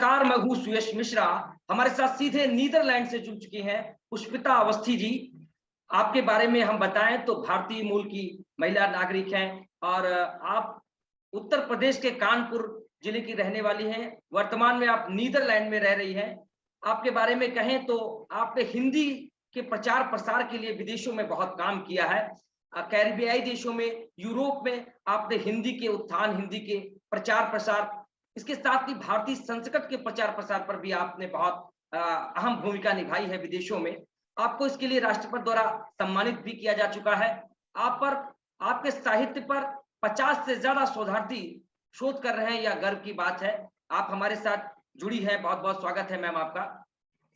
नमस्कार, मैं हूँ सुयश मिश्रा। हमारे साथ सीधे नीदरलैंड से जुड़ चुकी हैं पुष्पिता अवस्थी जी। आपके बारे में हम बताएं तो भारतीय मूल की महिला नागरिक हैं और आप उत्तर प्रदेश के कानपुर जिले की रहने वाली हैं। वर्तमान में आप नीदरलैंड में रह रही हैं। आपके बारे में कहें तो आपने हिंदी के प्रचार प्रसार के लिए विदेशों में बहुत काम किया है। कैरिबियाई देशों में, यूरोप में आपने हिंदी के उत्थान, हिंदी के प्रचार प्रसार, इसके साथ ही भारतीय संस्कृत के प्रचार प्रसार पर भी आपने बहुत अहम भूमिका निभाई है विदेशों में। आपको इसके लिए राष्ट्रपति द्वारा सम्मानित भी किया जा चुका है। आप पर, आपके साहित्य पर 50 से ज्यादा शोधार्थी शोध कर रहे हैं, यह गर्व की बात है। आप हमारे साथ जुड़ी है, बहुत बहुत स्वागत है मैम आपका।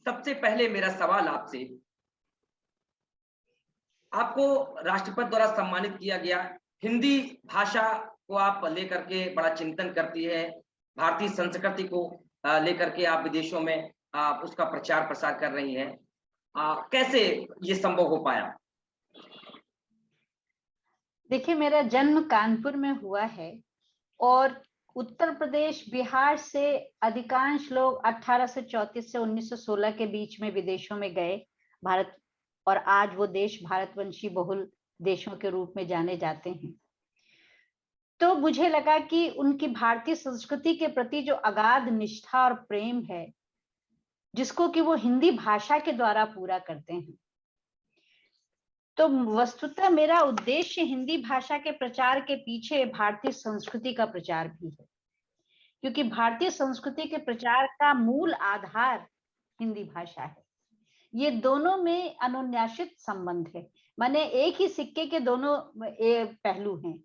सबसे पहले मेरा सवाल आपसे, आपको राष्ट्रपति द्वारा सम्मानित किया गया, हिंदी भाषा को आप लेकर के बड़ा चिंतन करती है, भारतीय संस्कृति को लेकर के आप विदेशों में आप उसका प्रचार प्रसार कर रही हैं। कैसे ये संभव हो पाया? देखिए, मेरा जन्म कानपुर में हुआ है और उत्तर प्रदेश, बिहार से अधिकांश लोग 1834 से 1916 के बीच में विदेशों में गए भारत, और आज वो देश भारतवंशी बहुल देशों के रूप में जाने जाते हैं। तो मुझे लगा कि उनकी भारतीय संस्कृति के प्रति जो अगाध निष्ठा और प्रेम है, जिसको कि वो हिंदी भाषा के द्वारा पूरा करते हैं, तो वस्तुतः मेरा उद्देश्य हिंदी भाषा के प्रचार के पीछे भारतीय संस्कृति का प्रचार भी है, क्योंकि भारतीय संस्कृति के प्रचार का मूल आधार हिंदी भाषा है। ये दोनों में अनुन्यासित संबंध है, माने एक ही सिक्के के दोनों पहलू हैं।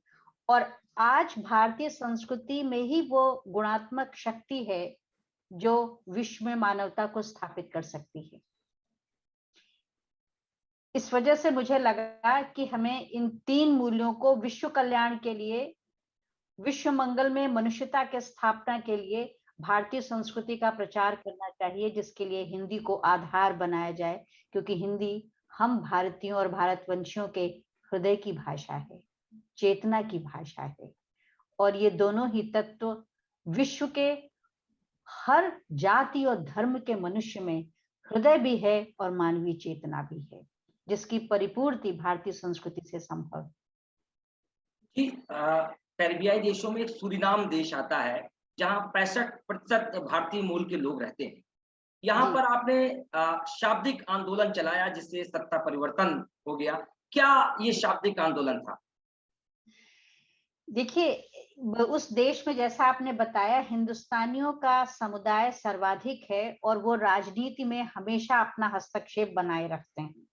और आज भारतीय संस्कृति में ही वो गुणात्मक शक्ति है जो विश्व में मानवता को स्थापित कर सकती है। इस वजह से मुझे लगा कि हमें इन 3 मूल्यों को विश्व कल्याण के लिए, विश्व मंगल में मनुष्यता के स्थापना के लिए भारतीय संस्कृति का प्रचार करना चाहिए, जिसके लिए हिंदी को आधार बनाया जाए, क्योंकि हिंदी हम भारतीयों और भारतवंशियों के हृदय की भाषा है, चेतना की भाषा है। और ये दोनों ही तत्व विश्व के हर जाति और धर्म के मनुष्य में हृदय भी है और मानवीय चेतना भी है, जिसकी परिपूर्ति भारतीय संस्कृति से संभव है। कैरिबियाई देशों में एक सूरीनाम देश आता है जहां 65% भारतीय मूल के लोग रहते हैं। यहाँ पर आपने शाब्दिक आंदोलन चलाया जिससे सत्ता परिवर्तन हो गया। क्या ये शाब्दिक आंदोलन था? देखिए, उस देश में जैसा आपने बताया, हिंदुस्तानियों का समुदाय सर्वाधिक है और वो राजनीति में हमेशा अपना हस्तक्षेप बनाए रखते हैं।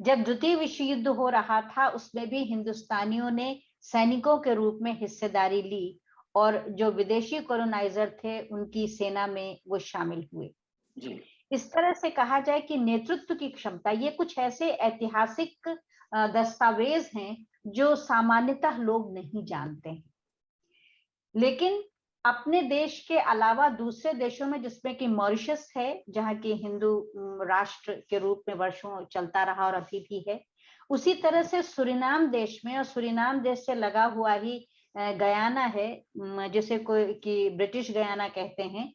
जब द्वितीय विश्व युद्ध हो रहा था, उसमें भी हिंदुस्तानियों ने सैनिकों के रूप में हिस्सेदारी ली और जो विदेशी कॉलोनाइजर थे उनकी सेना में वो शामिल हुए। इस तरह से कहा जाए कि नेतृत्व की क्षमता, ये कुछ ऐसे ऐतिहासिक दस्तावेज हैं जो सामान्यतः लोग नहीं जानते हैं। लेकिन अपने देश के अलावा दूसरे देशों में, जिसमें कि मॉरिशस है, जहाँ की हिंदू राष्ट्र के रूप में वर्षों चलता रहा और अभी भी है, उसी तरह से सूरीनाम देश में, और सूरीनाम देश से लगा हुआ ही गयाना है, जिसे कोई कि ब्रिटिश गयाना कहते हैं,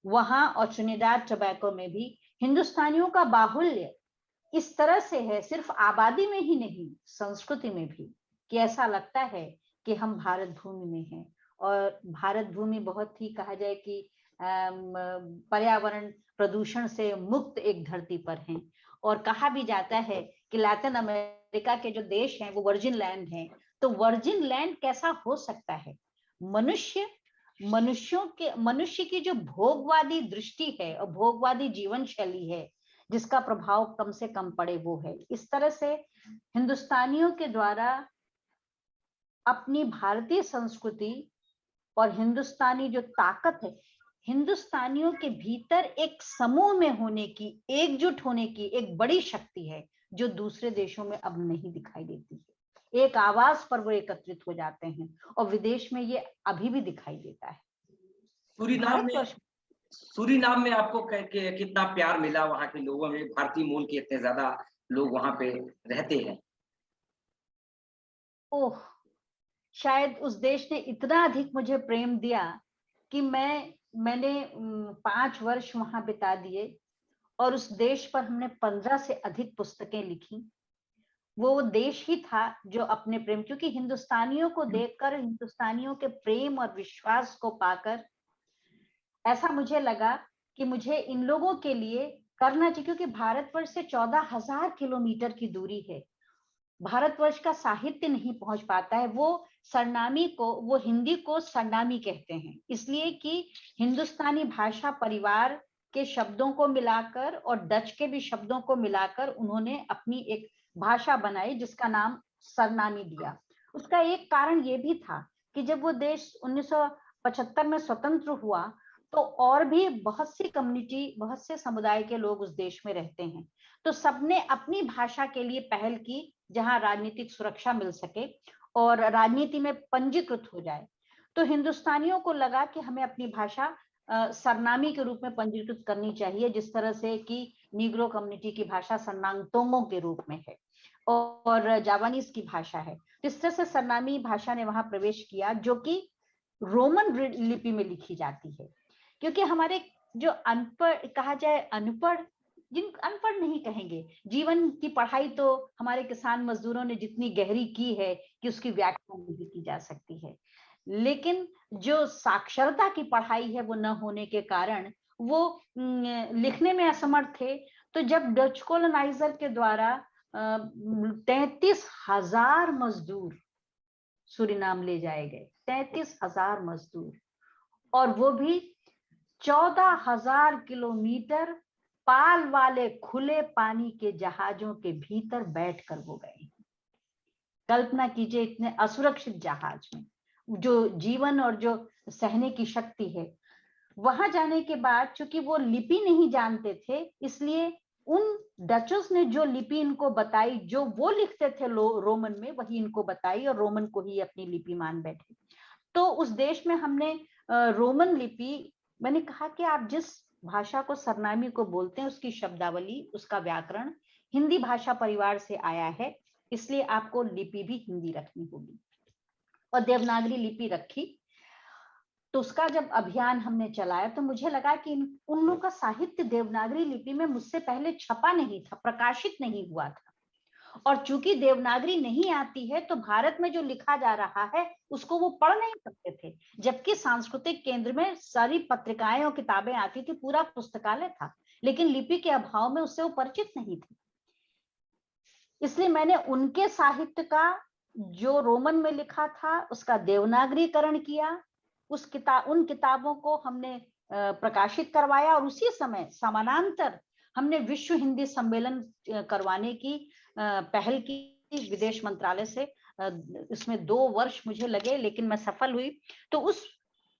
वहां और ट्रिनिडाद टोबैको में भी हिंदुस्तानियों का बाहुल्य इस तरह से है, सिर्फ आबादी में ही नहीं, संस्कृति में भी, कि ऐसा लगता है कि हम भारत भूमि में हैं। और भारत भूमि बहुत ही, कहा जाए कि पर्यावरण प्रदूषण से मुक्त एक धरती पर है। और कहा भी जाता है कि लैटिन अमेरिका के जो देश हैं वो वर्जिन लैंड हैं। तो वर्जिन लैंड कैसा हो सकता है? मनुष्य की जो भोगवादी दृष्टि है और भोगवादी जीवन शैली है, जिसका प्रभाव कम से कम पड़े, वो है। इस तरह से हिंदुस्तानियों के द्वारा अपनी भारतीय संस्कृति और हिंदुस्तानी जो ताकत है, हिंदुस्तानियों के भीतर एक समूह में होने की, एकजुट होने की एक बड़ी शक्ति है, जो दूसरे देशों में अब नहीं दिखाई देती है। एक आवाज पर वो एकत्रित हो जाते हैं और विदेश में ये अभी भी दिखाई देता है। सूरीनाम में आपको कितना प्यार मिला वहां के लोगों में? भारतीय मूल के इतने ज्यादा लोग वहां पे रहते हैं। शायद उस देश ने इतना अधिक मुझे प्रेम दिया कि मैं मैंने 5 वर्ष वहां बिता दिए और उस देश पर हमने 15 से अधिक पुस्तकें लिखी। वो देश ही था जो अपने प्रेम, क्योंकि हिंदुस्तानियों को देखकर, हिंदुस्तानियों के प्रेम और विश्वास को पाकर ऐसा मुझे लगा कि मुझे इन लोगों के लिए करना चाहिए, क्योंकि भारतवर्ष से 14,000 किलोमीटर की दूरी है। भारतवर्ष का साहित्य नहीं पहुंच पाता है। वो सरनामी को, वो हिंदी को सरनामी कहते हैं, इसलिए कि हिंदुस्तानी भाषा परिवार के शब्दों को मिलाकर और डच के भी शब्दों को मिलाकर उन्होंने अपनी एक भाषा बनाई जिसका नाम सरनामी दिया। उसका एक कारण ये भी था कि जब वो देश 1975 में स्वतंत्र हुआ तो और भी बहुत सी कम्युनिटी, बहुत से समुदाय के लोग उस देश में रहते हैं, तो सबने अपनी भाषा के लिए पहल की जहां राजनीतिक सुरक्षा मिल सके और राजनीति में पंजीकृत हो जाए। तो हिंदुस्तानियों को लगा कि हमें अपनी भाषा सरनामी के रूप में पंजीकृत करनी चाहिए, जिस तरह से कि नीग्रो कम्युनिटी की भाषा सरनांगतोंगों के रूप में है और जावानीज की भाषा है। इस तरह से सरनामी भाषा ने वहां प्रवेश किया, जो कि रोमन लिपि में लिखी जाती है। क्योंकि हमारे जो अनपढ़ कहा जाए, अनपढ़, जिन अनपढ़ नहीं कहेंगे, जीवन की पढ़ाई तो हमारे किसान मजदूरों ने जितनी गहरी की है कि उसकी व्याख्या नहीं की जा सकती है, लेकिन जो साक्षरता की पढ़ाई है वो न होने के कारण वो लिखने में असमर्थ थे। तो जब डच कॉलोनाइजर के द्वारा 33,000 मजदूर सूरीनाम ले जाए गए, 33,000 मजदूर, और वो भी 14,000 किलोमीटर पाल वाले खुले पानी के जहाजों के भीतर बैठकर वो गए। कल्पना कीजिए, इतने असुरक्षित जहाज में जो जीवन और जो सहने की शक्ति है। वहां जाने के बाद चूंकि वो लिपि नहीं जानते थे, इसलिए उन डचोस ने जो लिपि इनको बताई, जो वो लिखते थे रोमन में, वही इनको बताई और रोमन को ही अपनी लिपि मान बैठे। तो उस देश में हमने रोमन लिपि, मैंने कहा कि आप जिस भाषा को सरनामी को बोलते हैं उसकी शब्दावली, उसका व्याकरण हिंदी भाषा परिवार से आया है, इसलिए आपको लिपि भी हिंदी रखनी होगी। और देवनागरी लिपि रखी। तो उसका जब अभियान हमने चलाया तो मुझे लगा कि उन लोगों का साहित्य देवनागरी लिपि में मुझसे पहले छपा नहीं था, प्रकाशित नहीं हुआ था। और चूंकि देवनागरी नहीं आती है तो भारत में जो लिखा जा रहा है उसको वो पढ़ नहीं सकते थे, जबकि सांस्कृतिक केंद्र में सारी पत्रिकाएं और किताबें आती थी, पूरा पुस्तकालय था, लेकिन लिपि के अभाव में उससे वो परिचित नहीं थे। इसलिए मैंने उनके साहित्य का, जो रोमन में लिखा था, उसका देवनागरीकरण किया। उन किताबों को हमने प्रकाशित करवाया और उसी समय समानांतर हमने विश्व हिंदी सम्मेलन करवाने की पहल की विदेश मंत्रालय से। इसमें 2 वर्ष मुझे लगे, लेकिन मैं सफल हुई। तो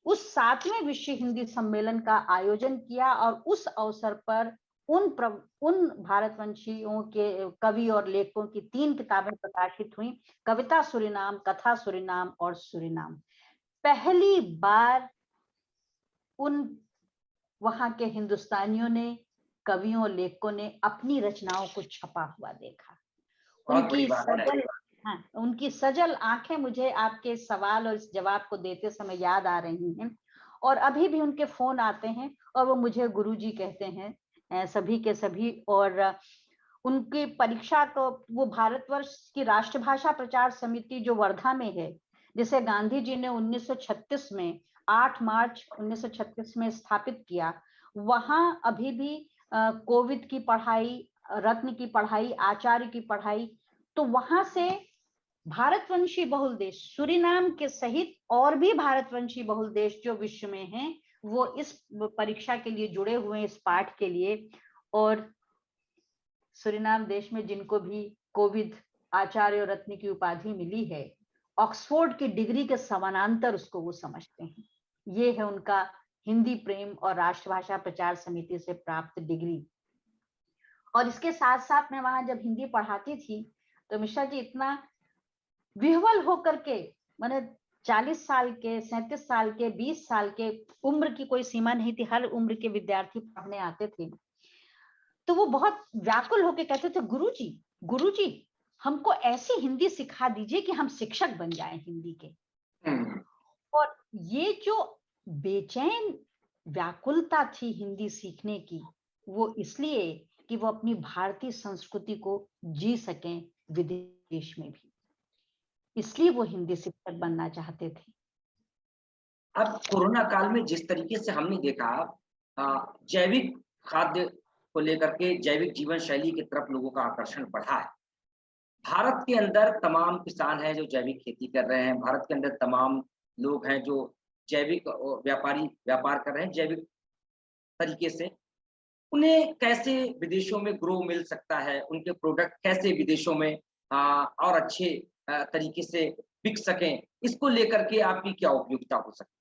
उस 7वें विश्व हिंदी सम्मेलन का आयोजन किया और उस अवसर पर उन भारतवंशियों के कवि और लेखकों की 3 किताबें प्रकाशित हुई, कविता सूरीनाम, कथा सूरीनाम और सूरीनाम। पहली बार उन वहां के हिंदुस्तानियों ने, कवियों और लेखकों ने अपनी रचनाओं को छपा हुआ देखा। उनकी सजल आंखें मुझे आपके सवाल और इस जवाब को देते समय याद आ रही हैं, और अभी भी उनके फोन आते हैं और वो मुझे गुरुजी कहते हैं, सभी के सभी। और उनकी परीक्षा को, वो भारतवर्ष की राष्ट्रभाषा प्रचार समिति जो वर्धा में है, जिसे गांधी जी ने 1936 में 8 मार्च 1936 में स्थापित किया, वहां अभी भी कोविद की पढ़ाई, रत्न की पढ़ाई, आचार्य की पढ़ाई, तो वहां से भारतवंशी बहुल देश सूरीनाम के सहित और भी भारतवंशी बहुल देश जो विश्व में हैं, वो इस परीक्षा के लिए जुड़े हुए हैं, इस पाठ के लिए। और सूरीनाम देश में जिनको भी कोविद, आचार्य और रत्न की उपाधि मिली है, ऑक्सफोर्ड की डिग्री के समानांतर उसको वो समझते हैं। ये है उनका हिंदी प्रेम और राष्ट्रभाषा प्रचार समिति से प्राप्त डिग्री। और इसके साथ साथ मैं वहां जब हिंदी पढ़ाती थी तो मिश्रा जी इतना विह्वल होकर के, मैंने 40 साल के, 37 साल के, 20 साल के, उम्र की कोई सीमा नहीं थी, हर उम्र के विद्यार्थी पढ़ने आते थे। तो वो बहुत व्याकुल होकर कहते थे, गुरुजी हमको ऐसी हिंदी सिखा दीजिए कि हम शिक्षक बन जाएं हिंदी के। और ये जो बेचैन व्याकुलता थी हिंदी सीखने की, वो इसलिए कि वो अपनी भारतीय संस्कृति को जी सकें विदेश में भी, इसलिए वो हिंदी शिक्षक बनना चाहते थे। अब कोरोना काल में जिस तरीके से हमने देखा जैविक खाद्य को लेकर के जैविक जीवन शैली की तरफ लोगों का आकर्षण बढ़ा है। भारत के अंदर तमाम किसान हैं जो जैविक खेती कर रहे हैं, भारत के अंदर तमाम लोग हैं जो जैविक व्यापारी व्यापार कर रहे हैं जैविक तरीके से। उन्हें कैसे विदेशों में ग्रो मिल सकता है? उनके प्रोडक्ट कैसे विदेशों में और अच्छे तरीके से बिक सकें? इसको लेकर के आपकी क्या उपयोगिता हो सकती है?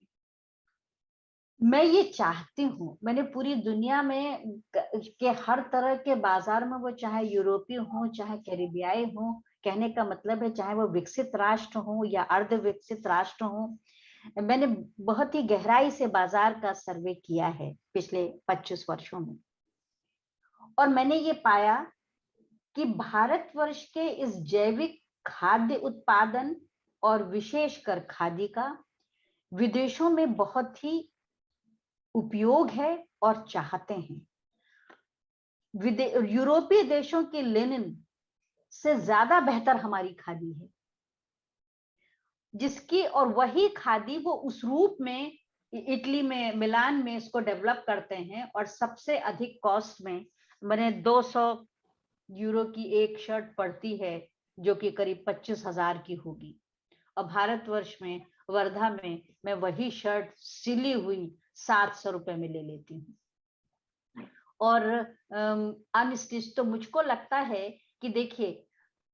मैं ये चाहती हूँ, मैंने पूरी दुनिया में के हर तरह के बाजार में, वो चाहे यूरोपीय हो चाहे कैरिबियाई हो, कहने का मतलब है चाहे वो विकसित राष्ट्र हो या अर्ध विकसित राष्ट्र हो, मैंने बहुत ही गहराई से बाजार का सर्वे किया है पिछले 25 वर्षों में, और मैंने ये पाया कि भारतवर्ष के इस जैविक खाद्य उत्पादन और विशेषकर खादी का विदेशों में बहुत ही उपयोग है और चाहते हैं। यूरोपीय देशों के लिनन से ज्यादा बेहतर हमारी खादी है, जिसकी, और वही खादी वो उस रूप में इटली में मिलान में इसको डेवलप करते हैं, और सबसे अधिक कॉस्ट में, मैंने 200 यूरो की एक शर्ट पड़ती है जो कि करीब 25,000 की होगी, और भारतवर्ष में वर्धा में मैं वही शर्ट सिली हुई 700 रुपए में ले लेती हूँ। और अनस्टिच तो मुझको लगता है कि देखिए,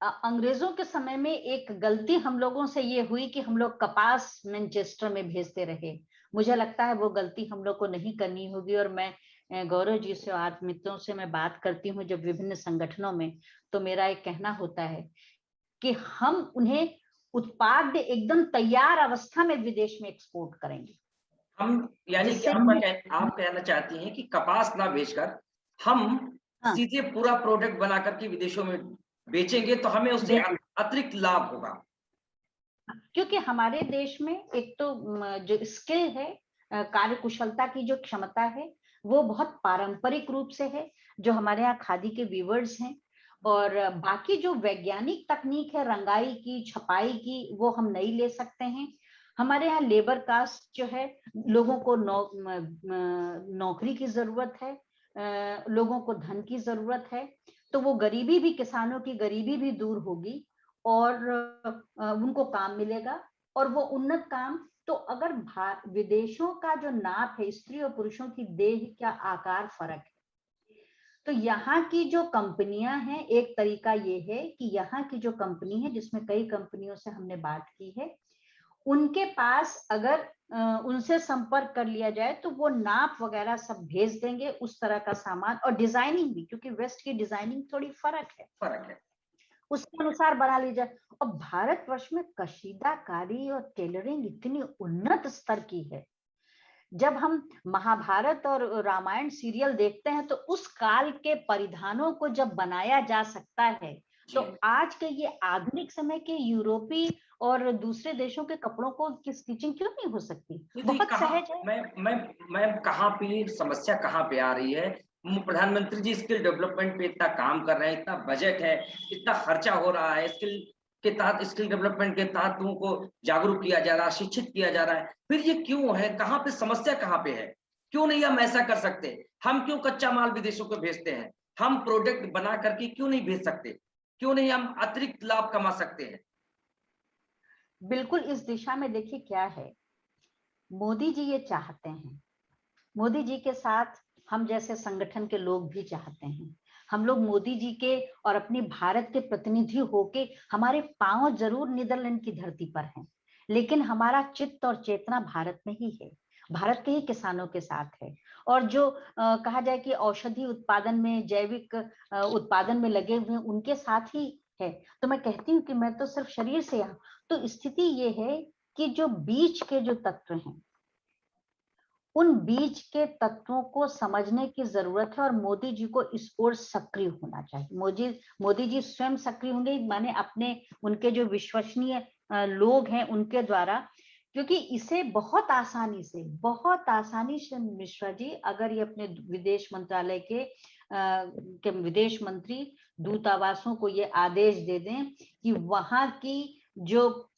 अंग्रेजों के समय में एक गलती हम लोगों से ये हुई कि हम लोग कपास मैनचेस्टर में भेजते रहे। मुझे लगता है वो गलती हम लोग को नहीं करनी होगी, और मैं गौरव जी से और मित्रों से मैं बात करती हूँ जब विभिन्न संगठनों में, तो मेरा एक कहना होता है कि हम उन्हें उत्पाद एकदम तैयार अवस्था में विदेश में एक्सपोर्ट करेंगे। हम यानी कि आप कहना चाहती हैं कि कपास ना बेचकर हम हाँ, सीधे पूरा प्रोडक्ट बना करके विदेशों में बेचेंगे तो हमें उससे अतिरिक्त लाभ होगा। क्योंकि हमारे देश में एक तो जो स्किल है, कार्य कुशलता की जो क्षमता है, वो बहुत पारंपरिक रूप से है, जो हमारे यहाँ खादी के वीवर्स हैं, और बाकी जो वैज्ञानिक तकनीक है रंगाई की, छपाई की, वो हम नहीं ले सकते हैं। हमारे यहाँ लेबर कास्ट जो है, लोगों को नौकरी की जरूरत है, लोगों को धन की जरूरत है, तो वो गरीबी भी, किसानों की गरीबी भी दूर होगी, और उनको काम मिलेगा, और वो उन्नत काम। तो अगर विदेशों का जो नाप है, स्त्री और पुरुषों की देह का आकार फर्क है, तो यहाँ की जो कंपनियां हैं, एक तरीका ये है कि यहाँ की जो कंपनी है, जिसमें कई कंपनियों से हमने बात की है, उनके पास अगर उनसे संपर्क कर लिया जाए तो वो नाप वगैरह सब भेज देंगे, उस तरह का सामान, और डिजाइनिंग भी, क्योंकि वेस्ट की डिजाइनिंग थोड़ी फर्क है, उसके अनुसार बना लीजिए। और भारतवर्ष में कशीदाकारी और टेलरिंग इतनी उन्नत स्तर की है, जब हम महाभारत और रामायण सीरियल देखते हैं तो उस काल के परिधानों को जब बनाया जा सकता है, तो आज के ये आधुनिक समय के यूरोपीय और दूसरे देशों के कपड़ों को की स्टिचिंग क्यों नहीं हो सकती? बहुत सहज है। मैं कहाँ पे समस्या कहाँ पे आ रही है? प्रधानमंत्री जी स्किल डेवलपमेंट पे इतना काम कर रहे हैं, इतना बजट है, इतना खर्चा हो रहा है, स्किल डेवलपमेंट के तहत लोगों को जागरूक किया जा रहा है, शिक्षित किया जा रहा है, फिर ये क्यों है? कहाँ पे समस्या कहाँ पे है? क्यों नहीं हम ऐसा कर सकते? हम क्यों कच्चा माल विदेशों को भेजते हैं? हम प्रोडक्ट बना करके क्यों नहीं भेज सकते? क्यों नहीं हम अतिरिक्त लाभ कमा सकते हैं? बिल्कुल इस दिशा में देखिए क्या है, मोदी जी ये चाहते हैं, मोदी जी के साथ हम जैसे संगठन के लोग भी चाहते हैं। हम लोग मोदी जी के और अपनी भारत के प्रतिनिधि होके, हमारे पांव जरूर नीदरलैंड की धरती पर हैं, लेकिन हमारा चित्त और चेतना भारत में ही है, भारत के ही किसानों के साथ है। और जो कहा जाए कि औषधि उत्पादन में, जैविक उत्पादन में लगे हुए उनके साथ ही है। तो मैं कहती हूँ कि मैं तो सिर्फ शरीर से यहाँ, तो स्थिति ये है कि जो बीच के जो तत्व हैं, उन बीच के तत्वों को समझने की जरूरत है, और मोदी जी को इस ओर सक्रिय होना चाहिए। मोदी जी स्वयं सक्रिय होंगे, माने अपने, उनके जो विश्वसनीय लोग हैं उनके द्वारा, क्योंकि इसे बहुत आसानी से मिश्रा जी, अगर ये अपने विदेश मंत्रालय के विदेश मंत्री दूतावासों को ये आदेश दे दें कि वहां की जो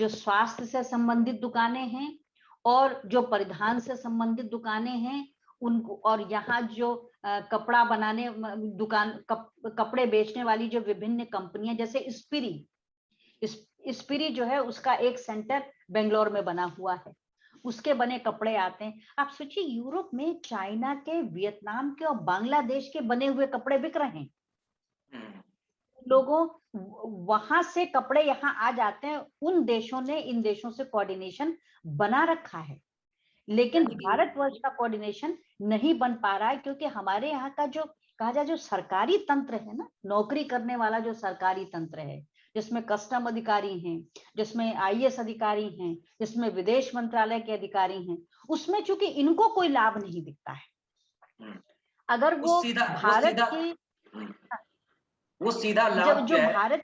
स्वास्थ्य से संबंधित दुकानें हैं और जो परिधान से संबंधित दुकानें हैं उनको, और यहाँ जो कपड़ा बनाने कपड़े बेचने वाली जो विभिन्न कंपनियां, जैसे स्पिरी जो है उसका एक सेंटर बेंगलोर में बना हुआ है, उसके बने कपड़े आते हैं। आप सोचिए यूरोप में चाइना के, वियतनाम के और बांग्लादेश के बने हुए कपड़े बिक रहे हैं। लोगों वहां से कपड़े यहाँ आ जाते हैं। उन देशों ने इन देशों से कोऑर्डिनेशन बना रखा है, लेकिन भारतवर्ष का कोऑर्डिनेशन नहीं बन पा रहा है, क्योंकि हमारे यहाँ का जो कहा जाए जो सरकारी तंत्र है ना, नौकरी करने वाला जो सरकारी तंत्र है, जिसमें कस्टम अधिकारी हैं, जिसमें आईएएस अधिकारी हैं, जिसमें विदेश मंत्रालय के अधिकारी हैं, उसमें चूंकि इनको कोई लाभ नहीं दिखता है। अगर वो सीधा लाभ जो भारत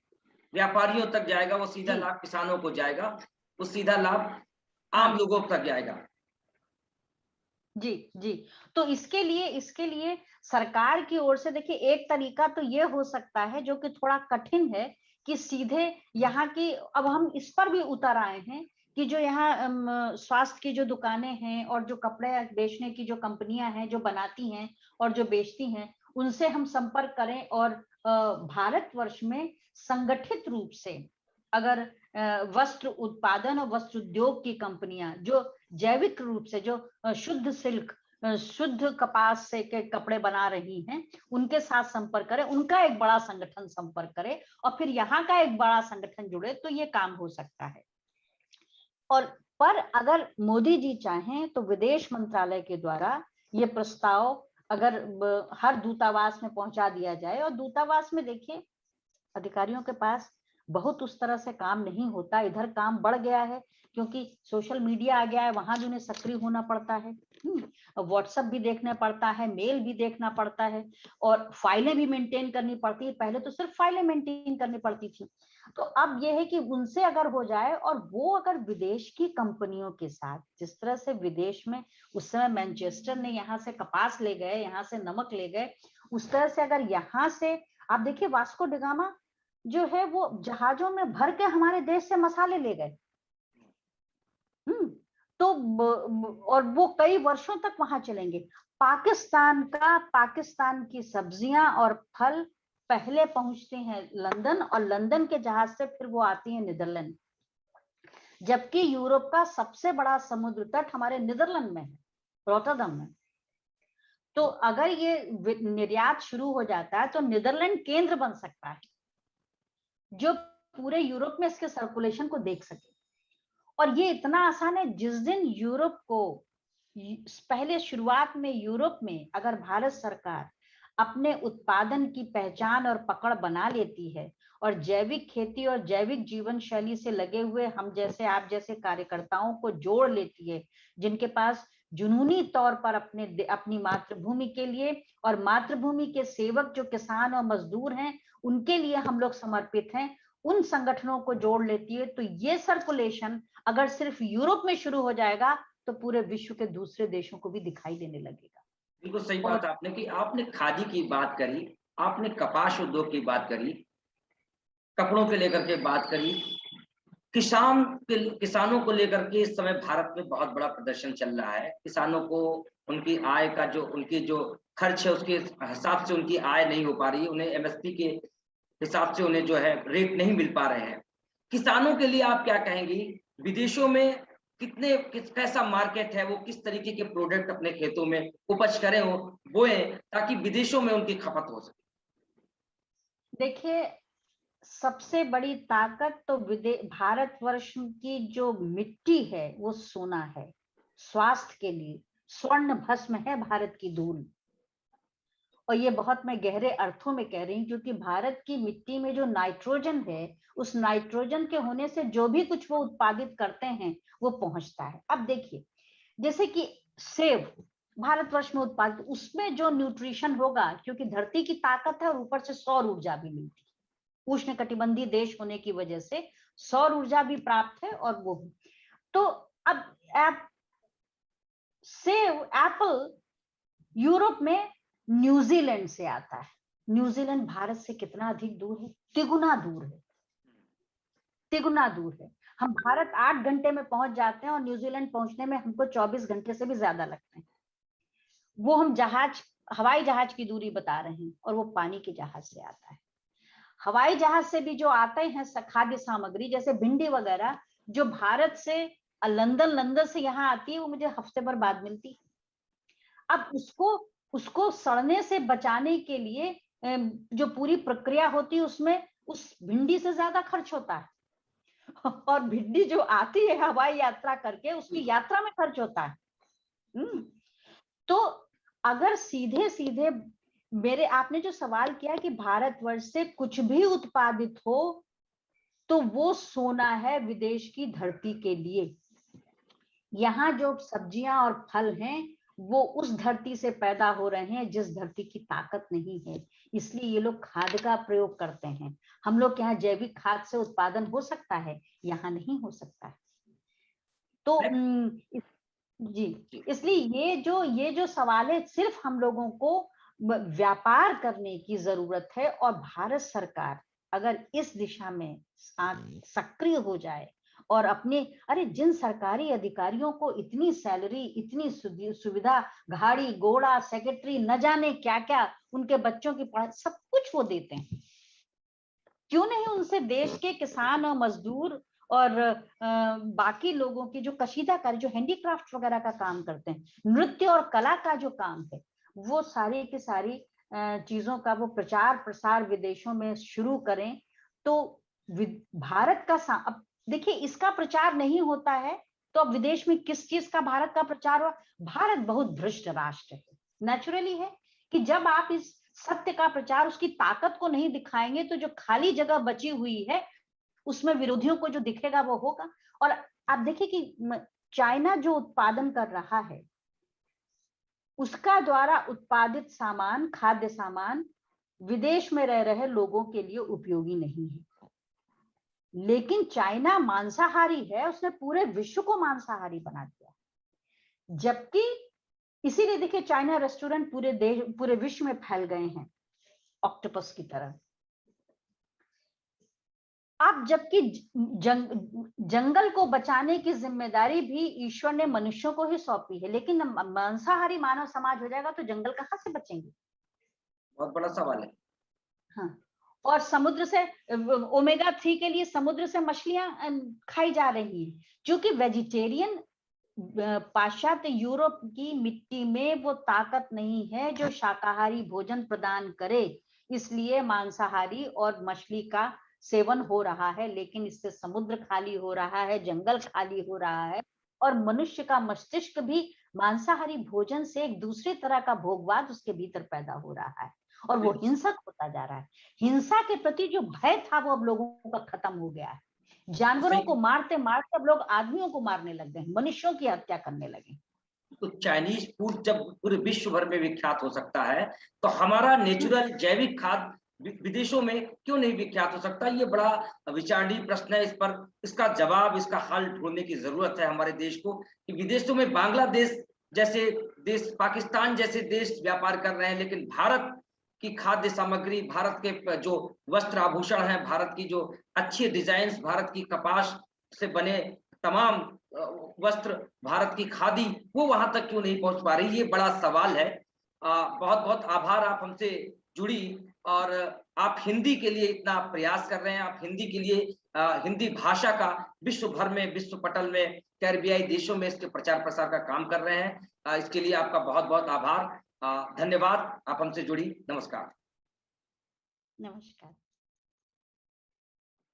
व्यापारियों तक जाएगा, वो सीधा लाभ किसानों को जाएगा, वो सीधा लाभ आम लोगों तक जाएगा। जी। तो इसके लिए सरकार की ओर से देखिए, एक तरीका तो ये हो सकता है जो कि थोड़ा कठिन है, कि सीधे यहाँ की, अब हम इस पर भी उतर आए हैं कि जो यहाँ स्वास्थ्य की जो दुकानें हैं और जो कपड़े बेचने की जो कंपनियां हैं जो बनाती हैं और जो बेचती हैं, उनसे हम संपर्क करें और भारतवर्ष में संगठित रूप से अगर वस्त्र उत्पादन और वस्त्र उद्योग की कंपनियां जो जैविक रूप से जो शुद्ध सिल्क, शुद्ध कपास से के कपड़े बना रही हैं, उनके साथ संपर्क करें, उनका एक बड़ा संगठन संपर्क करे और फिर यहाँ का एक बड़ा संगठन जुड़े, तो ये काम हो सकता है। और पर अगर मोदी जी चाहें तो विदेश मंत्रालय के द्वारा ये प्रस्ताव अगर हर दूतावास में पहुंचा दिया जाए, और दूतावास में देखिए अधिकारियों के पास बहुत उस तरह से काम नहीं होता, इधर काम बढ़ गया है क्योंकि सोशल मीडिया आ गया है, वहां भी उन्हें सक्रिय होना पड़ता है, व्हाट्सएप भी देखना पड़ता है, मेल भी देखना पड़ता है, और फाइलें भी मेंटेन करनी पड़ती है। पहले तो सिर्फ फाइलें मेंटेन करनी पड़ती थी, तो अब यह है कि उनसे अगर हो जाए, और वो अगर विदेश की कंपनियों के साथ, जिस तरह से विदेश में उस समय मैनचेस्टर ने यहाँ से कपास ले गए, यहाँ से नमक ले गए, उस तरह से अगर यहाँ से आप देखिए वास्को डी गामा जो है वो जहाजों में भर के हमारे देश से मसाले ले गए, तो और वो कई वर्षों तक वहां चलेंगे। पाकिस्तान की सब्जियां और फल पहले पहुंचते हैं लंदन, और लंदन के जहाज से फिर वो आती है नीदरलैंड, जबकि यूरोप का सबसे बड़ा समुद्र तट हमारे नीदरलैंड में है, रोटरडम में। तो अगर ये निर्यात शुरू हो जाता है तो नीदरलैंड केंद्र बन सकता है जो पूरे यूरोप में इसके सर्कुलेशन को देख सके। और ये इतना आसान है, जिस दिन यूरोप को पहले शुरुआत में यूरोप में अगर भारत सरकार अपने उत्पादन की पहचान और पकड़ बना लेती है और जैविक खेती और जैविक जीवन शैली से लगे हुए हम जैसे आप जैसे कार्यकर्ताओं को जोड़ लेती है, जिनके पास जुनूनी तौर पर अपनी मातृभूमि के लिए और मातृभूमि के सेवक जो किसान और मजदूर हैं उनके लिए हम लोग समर्पित हैं, उन संगठनों को जोड़ लेती है, तो ये सर्कुलेशन अगर सिर्फ यूरोप में शुरू हो जाएगा तो पूरे विश्व के दूसरे देशों को भी दिखाई देने लगेगा। बिल्कुल सही बात आपने कि आपने खादी की बात करी, आपने कपास उद्योग की बात करी, कपड़ों के लेकर के बात करी, किसानों को लेकर के इस समय भारत में बहुत बड़ा प्रदर्शन चल रहा है। किसानों को उनकी आय का उनकी जो खर्च है उसके हिसाब से उनकी आय नहीं हो पा रही है, उन्हें एमएसपी के हिसाब से उन्हें जो है रेट नहीं मिल पा रहे हैं। किसानों के लिए आप क्या कहेंगी? विदेशों में कैसा मार्केट है, वो किस तरीके के प्रोडक्ट अपने खेतों में उपज करें, बोए, ताकि विदेशों में उनकी खपत हो सके? देखिए, सबसे बड़ी ताकत तो भारतवर्ष की जो मिट्टी है वो सोना है। स्वास्थ्य के लिए स्वर्ण भस्म है भारत की धूल, और ये बहुत मैं गहरे अर्थों में कह रही हूँ, क्योंकि भारत की मिट्टी में जो नाइट्रोजन है, उस नाइट्रोजन के होने से जो भी कुछ वो उत्पादित करते हैं वो पहुंचता है। अब देखिए, जैसे कि सेब भारतवर्ष में उत्पादित, उसमें जो न्यूट्रिशन होगा, क्योंकि धरती की ताकत है और ऊपर से सौर ऊर्जा भी मिलती है, उष्णकटिबंधीय देश होने की वजह से सौर ऊर्जा भी प्राप्त है, और वो तो अब सेब एप्पल यूरोप में न्यूजीलैंड से आता है। न्यूजीलैंड भारत से कितना अधिक दूर है? तिगुना दूर है, तिगुना दूर है। हम भारत 8 घंटे में पहुंच जाते हैं और न्यूजीलैंड पहुंचने में हमको 24 घंटे से भी ज्यादा लगते हैं। वो हम हवाई जहाज की दूरी बता रहे हैं और वो पानी के जहाज से आता है। हवाई जहाज से भी जो आते हैं खाद्य सामग्री जैसे भिंडी वगैरह, जो भारत से लंदन से यहाँ आती है, वो मुझे हफ्ते भर बाद मिलती है। अब उसको सड़ने से बचाने के लिए जो पूरी प्रक्रिया होती है उसमें उस भिंडी से ज्यादा खर्च होता है और भिंडी जो आती है हवाई यात्रा करके उसकी यात्रा में खर्च होता है। तो अगर सीधे सीधे आपने जो सवाल किया कि भारतवर्ष से कुछ भी उत्पादित हो तो वो सोना है विदेश की धरती के लिए। यहाँ जो सब्जियां और फल हैं वो उस धरती से पैदा हो रहे हैं जिस धरती की ताकत नहीं है, इसलिए ये लोग खाद का प्रयोग करते हैं। हम लोग के यहाँ जैविक खाद से उत्पादन हो सकता है, यहाँ नहीं हो सकता है। तो जी, इसलिए ये जो सवाल है सिर्फ हम लोगों को व्यापार करने की जरूरत है और भारत सरकार अगर इस दिशा में सक्रिय हो जाए और जिन सरकारी अधिकारियों को इतनी सैलरी, इतनी सुविधा, गाड़ी घोड़ा, सेक्रेटरी, न जाने क्या क्या, उनके बच्चों की पढ़ाई सब कुछ वो देते हैं, क्यों नहीं उनसे देश के किसान और मजदूर और बाकी लोगों की जो कशीदा कार्य, जो हैंडीक्राफ्ट वगैरह का काम करते हैं, नृत्य और कला का जो काम है, वो सारी की सारी चीजों का वो प्रचार प्रसार विदेशों में शुरू करें। तो भारत का अब देखिए इसका प्रचार नहीं होता है तो अब विदेश में किस चीज का भारत का प्रचार हुआ? भारत बहुत भ्रष्ट राष्ट्र है, नेचुरली है कि जब आप इस सत्य का प्रचार, उसकी ताकत को नहीं दिखाएंगे तो जो खाली जगह बची हुई है उसमें विरोधियों को जो दिखेगा वो होगा। और आप देखिए कि चाइना जो उत्पादन कर रहा है उसका द्वारा उत्पादित सामान, खाद्य सामान विदेश में रह रहे लोगों के लिए उपयोगी नहीं है, लेकिन चाइना मांसाहारी है, उसने पूरे विश्व को मांसाहारी बना दिया। जबकि इसीलिए देखिए चाइना रेस्टोरेंट पूरे विश्व में फैल गए हैं ऑक्टोपस की तरह। अब जबकि जंगल को बचाने की जिम्मेदारी भी ईश्वर ने मनुष्यों को ही सौंपी है, लेकिन मांसाहारी मानव समाज हो जाएगा तो जंगल कहाँ से बचेंगे? बहुत बड़ा सवाल है। हाँ, और समुद्र से ओमेगा 3 के लिए समुद्र से मछलियां खाई जा रही हैं, क्योंकि वेजिटेरियन पाश्चात्य यूरोप की मिट्टी में वो ताकत नहीं है जो शाकाहारी भोजन प्रदान करे, इसलिए मांसाहारी और मछली का सेवन हो रहा है। लेकिन इससे समुद्र खाली हो रहा है, जंगल खाली हो रहा है और मनुष्य का मस्तिष्क भी मांसाहारी भोजन से एक दूसरे तरह का भोगवाद उसके भीतर पैदा हो रहा है और वो हिंसक होता जा रहा है। हिंसा के प्रति जो भय था वो अब लोगों का खत्म हो गया है। जानवरों को मारते मारते अब लोग आदमियों को मारने लग गए, मनुष्यों की हत्या करने लगे। तो चाइनीज फूड जब पूरे विश्व भर में विख्यात हो सकता है तो हमारा नेचुरल जैविक खाद्य विदेशों में क्यों नहीं विख्यात हो सकता? ये बड़ा विचारणीय प्रश्न है। इस पर इसका जवाब, इसका हल ढूंढने की जरूरत है हमारे देश को कि विदेशों में बांग्लादेश जैसे देश, पाकिस्तान जैसे देश व्यापार कर रहे हैं, लेकिन भारत की खाद्य सामग्री, भारत के जो वस्त्र आभूषण हैं, भारत की जो अच्छी डिजाइन, भारत की कपास से बने तमाम वस्त्र, भारत की खादी, वो वहां तक क्यों नहीं पहुंच पा रही? ये बड़ा सवाल है। बहुत बहुत आभार, आप हमसे जुड़ी और आप हिंदी के लिए इतना प्रयास कर रहे हैं। आप हिंदी के लिए हिंदी भाषा का विश्व भर में, विश्व पटल में, कैरिबियाई देशों में इसके प्रचार प्रसार का काम कर रहे हैं। इसके लिए आपका बहुत बहुत आभार, धन्यवाद। आप हमसे जुड़ी। नमस्कार। नमस्कार।